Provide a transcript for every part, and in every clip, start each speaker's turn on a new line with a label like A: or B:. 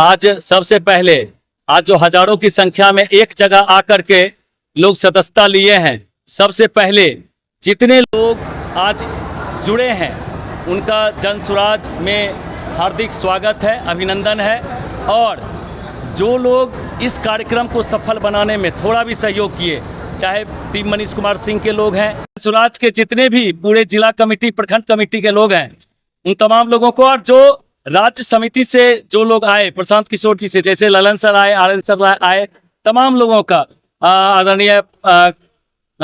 A: आज सबसे पहले आज जो हजारों की संख्या में एक जगह आकर के लोग सदस्यता लिए हैं, सबसे पहले जितने लोग आज जुड़े हैं उनका जन स्वराज में हार्दिक स्वागत है, अभिनंदन है। और जो लोग इस कार्यक्रम को सफल बनाने में थोड़ा भी सहयोग किए, चाहे टीम मनीष कुमार सिंह के लोग हैं, स्वराज के जितने भी पूरे जिला कमेटी प्रखंड कमेटी के लोग हैं, उन तमाम लोगों को, और जो राज्य समिति से जो लोग आए, प्रशांत किशोर जी से, जैसे ललन सर आए, आर सर आए, तमाम लोगों का, आदरणीय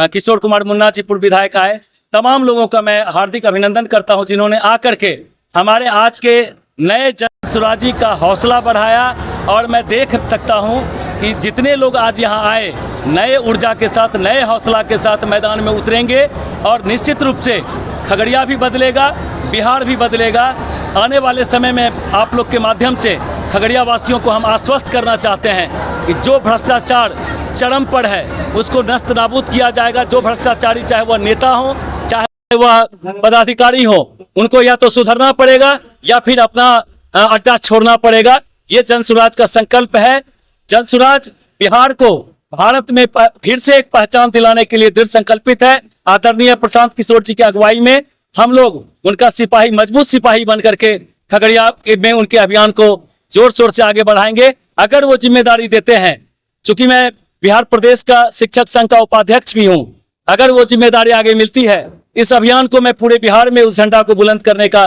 A: किशोर कुमार मुन्ना जी पूर्व विधायक आए, तमाम लोगों का मैं हार्दिक अभिनंदन करता हूं, जिन्होंने आकर के हमारे आज के नए जन स्वराजी का हौसला बढ़ाया। और मैं देख सकता हूं कि जितने लोग आज यहां आए, नए ऊर्जा के साथ, नए हौसला के साथ मैदान में उतरेंगे और निश्चित रूप से खगड़िया भी बदलेगा, बिहार भी बदलेगा। आने वाले समय में आप लोग के माध्यम से खगड़िया वासियों को हम आश्वस्त करना चाहते हैं कि जो भ्रष्टाचार चरम पर है उसको नष्ट नाबूद किया जाएगा। जो भ्रष्टाचारी, चाहे वह नेता हो, चाहे वह पदाधिकारी हो, उनको या तो सुधरना पड़ेगा या फिर अपना अड्डा छोड़ना पड़ेगा। ये जन स्वराज का संकल्प है। जन स्वराज बिहार को भारत में फिर से एक पहचान दिलाने के लिए दृढ़ संकल्पित है। आदरणीय प्रशांत किशोर जी की अगुवाई में हम लोग उनका सिपाही, मजबूत सिपाही बन करके खगड़िया में उनके अभियान को जोर शोर से आगे बढ़ाएंगे। अगर वो जिम्मेदारी देते हैं, चूंकि मैं बिहार प्रदेश का शिक्षक संघ का उपाध्यक्ष भी हूं, अगर वो जिम्मेदारी आगे मिलती है, इस अभियान को मैं पूरे बिहार में उस झंडा को बुलंद करने का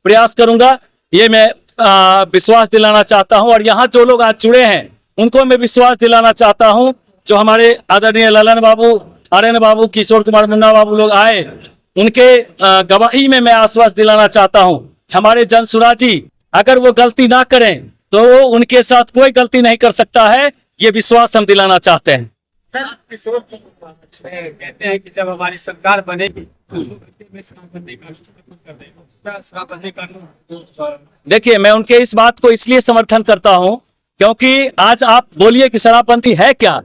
A: प्रयास करूंगा। ये मैं विश्वास दिलाना चाहता हूं। और यहाँ जो लोग आज जुड़े हैं उनको मैं विश्वास दिलाना चाहता हूं, जो हमारे आदरणीय ललन बाबू, आर्यन बाबू, किशोर कुमार मुन्ना बाबू लोग आए, उनके गवाही में मैं आश्वास दिलाना चाहता हूं, हमारे जन स्वराजी अगर वो गलती ना करें तो उनके साथ कोई गलती नहीं कर सकता है। ये विश्वास हम दिलाना चाहते हैं।
B: सर, किशोर जी कहते हैं कि जब हमारी सरकार बनेगी
A: देखिए, मैं उनके इस बात को इसलिए समर्थन करता हूं क्योंकि आज आप बोलिए कि शराबबंदी है क्या,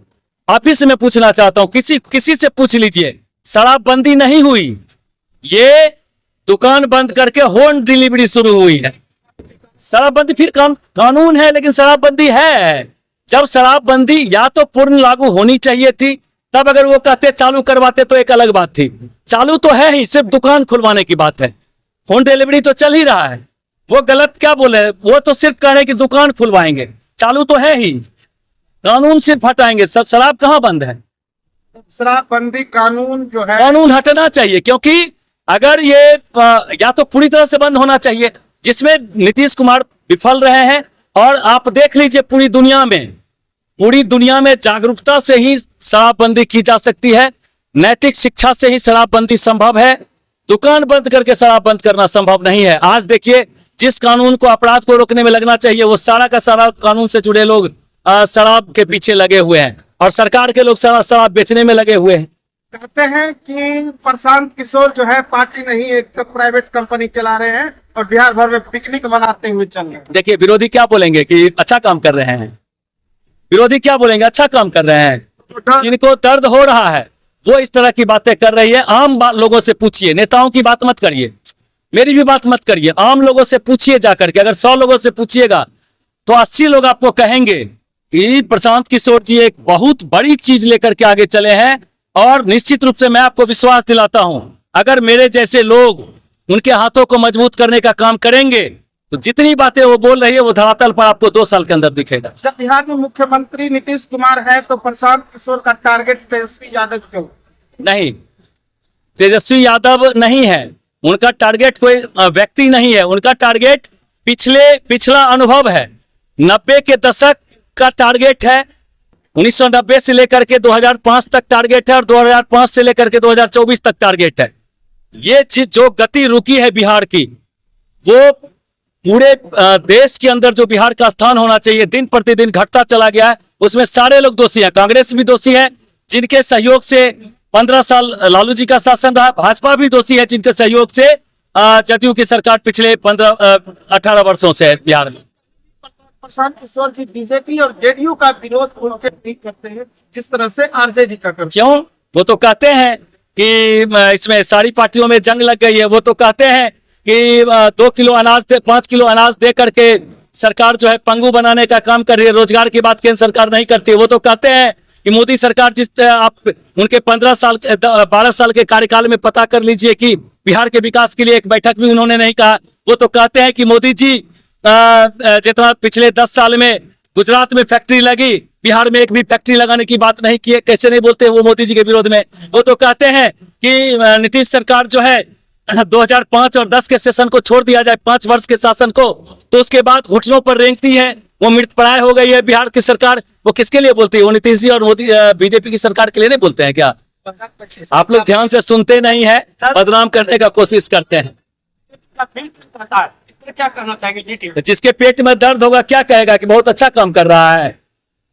A: आप ही से मैं पूछना चाहता हूं, किसी से पूछ लीजिए, शराबबंदी नहीं हुई। ये दुकान बंद करके होम डिलीवरी शुरू हुई है। शराबबंदी फिर कानून है, लेकिन शराबबंदी है। जब शराबबंदी या तो पूर्ण लागू होनी चाहिए थी, तब अगर वो कहते चालू करवाते तो एक अलग बात थी। चालू तो है ही, सिर्फ दुकान खुलवाने की बात है। होम डिलीवरी तो चल ही रहा है। वो गलत क्या बोले, वो तो सिर्फ कह रहे कि दुकान खुलवाएंगे, चालू तो है ही, कानून सिर्फ हटाएंगे। सब शराब कहाँ बंद है?
B: शराबबंदी कानून जो है,
A: कानून हटना चाहिए, क्योंकि अगर ये या तो पूरी तरह से बंद होना चाहिए, जिसमें नीतीश कुमार विफल रहे हैं। और आप देख लीजिए, पूरी दुनिया में जागरूकता से ही शराबबंदी की जा सकती है, नैतिक शिक्षा से ही शराबबंदी संभव है। दुकान बंद करके शराब बंद करना संभव नहीं है। आज देखिए, जिस कानून को अपराध को रोकने में लगना चाहिए, वो सारा का सारा कानून से जुड़े लोग शराब के पीछे लगे हुए हैं, और सरकार के लोग सारा शराब बेचने में लगे हुए हैं।
B: कहते हैं कि प्रशांत किशोर जो है पार्टी नहीं, एक प्राइवेट कंपनी चला रहे हैं और बिहार भर में पिकनिक मनाते हुए चल रहे हैं।
A: देखिए, विरोधी क्या बोलेंगे कि अच्छा काम कर रहे हैं, विरोधी क्या बोलेंगे, अच्छा काम कर रहे हैं। जिनको दर्द हो रहा है वो इस तरह की बातें कर रही है। आम लोगों से पूछिए, नेताओं की बात मत करिए, मेरी भी बात मत करिए, आम लोगों से पूछिए जाकर के। अगर 100 लोगों से पूछिएगा तो 80 लोग आपको कहेंगे कि प्रशांत किशोर जी एक बहुत बड़ी चीज लेकर के आगे चले हैं। और निश्चित रूप से मैं आपको विश्वास दिलाता हूं, अगर मेरे जैसे लोग उनके हाथों को मजबूत करने का काम करेंगे तो जितनी बातें वो बोल रही है वो धरातल पर आपको 2 साल के अंदर दिखेगा।
B: जब बिहार में मुख्यमंत्री नीतीश कुमार है तो प्रशांत किशोर का टारगेट तेजस्वी यादव क्यों? नहीं,
A: तेजस्वी यादव नहीं है उनका टारगेट, कोई व्यक्ति नहीं है उनका टारगेट। पिछला अनुभव है, 90 के दशक का टारगेट है, 1990 से लेकर के 2005 तक टारगेट है, और 2005 से लेकर के 2024 तक टारगेट है। ये चीज जो गति रुकी है बिहार की, वो पूरे देश के अंदर जो बिहार का स्थान होना चाहिए दिन प्रतिदिन घटता चला गया है। उसमें सारे लोग दोषी हैं, कांग्रेस भी दोषी है जिनके सहयोग से 15 साल लालू जी का शासन रहा, भाजपा भी दोषी है जिनके सहयोग से जदयू की सरकार पिछले 18 वर्षों से है बिहार में।
B: प्रशांत किशोर जी बीजेपी और जेडीयू का विरोध उनके नहीं करते हैं जिस तरह से आरजेडी का करते हैं।
A: क्यों? वो तो कहते हैं कि इसमें सारी पार्टियों में जंग लग गई है। वो तो कहते हैं कि 2 किलो अनाज 5 किलो अनाज दे करके सरकार जो है पंगु बनाने का काम कर रही है। रोजगार की बात केंद्र सरकार नहीं करती। वो तो कहते हैं कि मोदी सरकार आप उनके 12 साल के कार्यकाल में पता कर लीजिए कि बिहार के विकास के लिए एक बैठक भी उन्होंने नहीं कहा। वो तो कहते हैं कि मोदी जी जितना पिछले 10 साल में गुजरात में फैक्ट्री लगी, बिहार में एक भी फैक्ट्री लगाने की बात नहीं की है। कैसे नहीं बोलते वो मोदी जी के विरोध में। वो तो कहते हैं कि नीतीश सरकार जो है 2005 और 10 के सेशन को छोड़ दिया जाए, 5 वर्ष के शासन को, तो उसके बाद घुटनों पर रेंगती है, वो मृतप्राय हो गई है बिहार की सरकार। वो किसके लिए बोलती है? वो नीतीश जी और मोदी बीजेपी की सरकार के लिए नहीं बोलते हैं क्या? आप लोग ध्यान से सुनते नहीं है, बदनाम करने का कोशिश करते हैं।
B: क्या कहना चाहेंगे?
A: जिसके पेट में दर्द होगा क्या कहेगा कि बहुत अच्छा काम कर रहा है,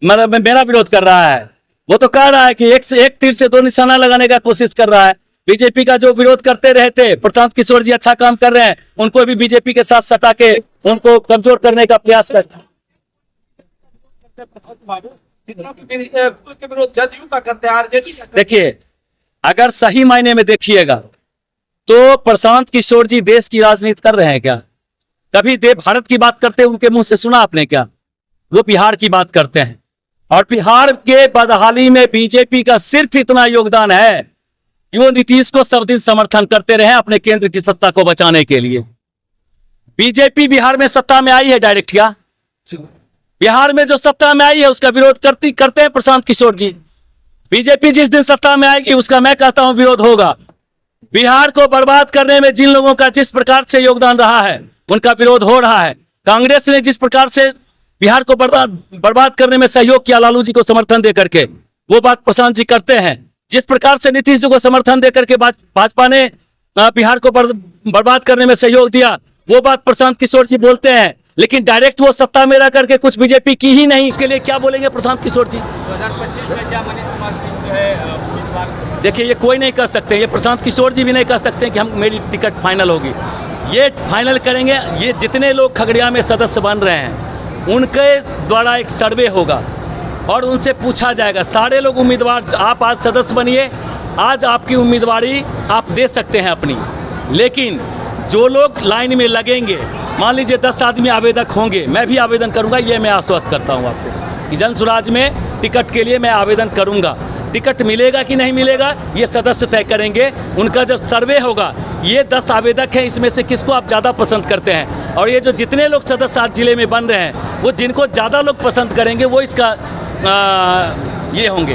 A: मतलब मेरा विरोध कर रहा है। वो तो कह रहा है कि एक से एक तीर से 2 निशाना लगाने का कोशिश कर रहा है। बीजेपी का जो विरोध करते रहे थे, प्रशांत किशोर जी अच्छा काम कर रहे हैं, उनको भी बीजेपी के साथ सटा के उनको कमजोर करने का प्रयास कर। देखिए, अगर सही मायने में देखिएगा तो प्रशांत किशोर जी देश की राजनीति कर रहे हैं क्या? कभी भारत की बात करते उनके मुंह से सुना आपने क्या? वो बिहार की बात करते हैं। और बिहार के बदहाली में बीजेपी का सिर्फ इतना योगदान है कि वो नीतीश को सब दिन समर्थन करते रहे अपने केंद्र की सत्ता को बचाने के लिए। बीजेपी बिहार में सत्ता में आई है डायरेक्ट क्या? बिहार में जो सत्ता में आई है उसका विरोध करते हैं प्रशांत किशोर जी। बीजेपी जिस दिन सत्ता में आएगी उसका मैं कहता हूं विरोध होगा। बिहार को बर्बाद करने में जिन लोगों का जिस प्रकार से योगदान रहा है उनका विरोध हो रहा है। कांग्रेस ने जिस प्रकार से बिहार को बर्बाद करने में सहयोग किया लालू जी को समर्थन देकर के, वो बात प्रशांत जी करते हैं। जिस प्रकार से नीतीश जी को समर्थन देकर के भाजपा ने बिहार को बर्बाद करने में सहयोग दिया, वो बात प्रशांत किशोर जी बोलते हैं। लेकिन डायरेक्ट वो सत्ता में रह करके कुछ बीजेपी की ही नहीं, उसके लिए क्या बोलेंगे प्रशांत किशोर जी?
C: 2025 में क्या मनीष कुमार सिंह जो है उम्मीदवार?
A: देखिए, ये कोई नहीं कह सकते, ये प्रशांत किशोर जी भी नहीं कह सकते कि मेरी टिकट फाइनल होगी। ये फाइनल करेंगे ये जितने लोग खगड़िया में सदस्य बन रहे हैं उनके द्वारा एक सर्वे होगा और उनसे पूछा जाएगा। सारे लोग उम्मीदवार, आप आज सदस्य बनिए, आज आपकी उम्मीदवारी आप दे सकते हैं अपनी। लेकिन जो लोग लाइन में लगेंगे, मान लीजिए 10 आदमी आवेदक होंगे, मैं भी आवेदन करूंगा, ये मैं आश्वस्त करता हूं आपको कि जन स्वराज में टिकट के लिए मैं आवेदन करूंगा। टिकट मिलेगा कि नहीं मिलेगा ये सदस्य तय करेंगे। उनका जब सर्वे होगा, ये 10 आवेदक हैं, इसमें से किसको आप ज़्यादा पसंद करते हैं, और ये जो जितने लोग सदस्य आज जिले में बन रहे हैं वो जिनको ज़्यादा लोग पसंद करेंगे वो इसका ये होंगे।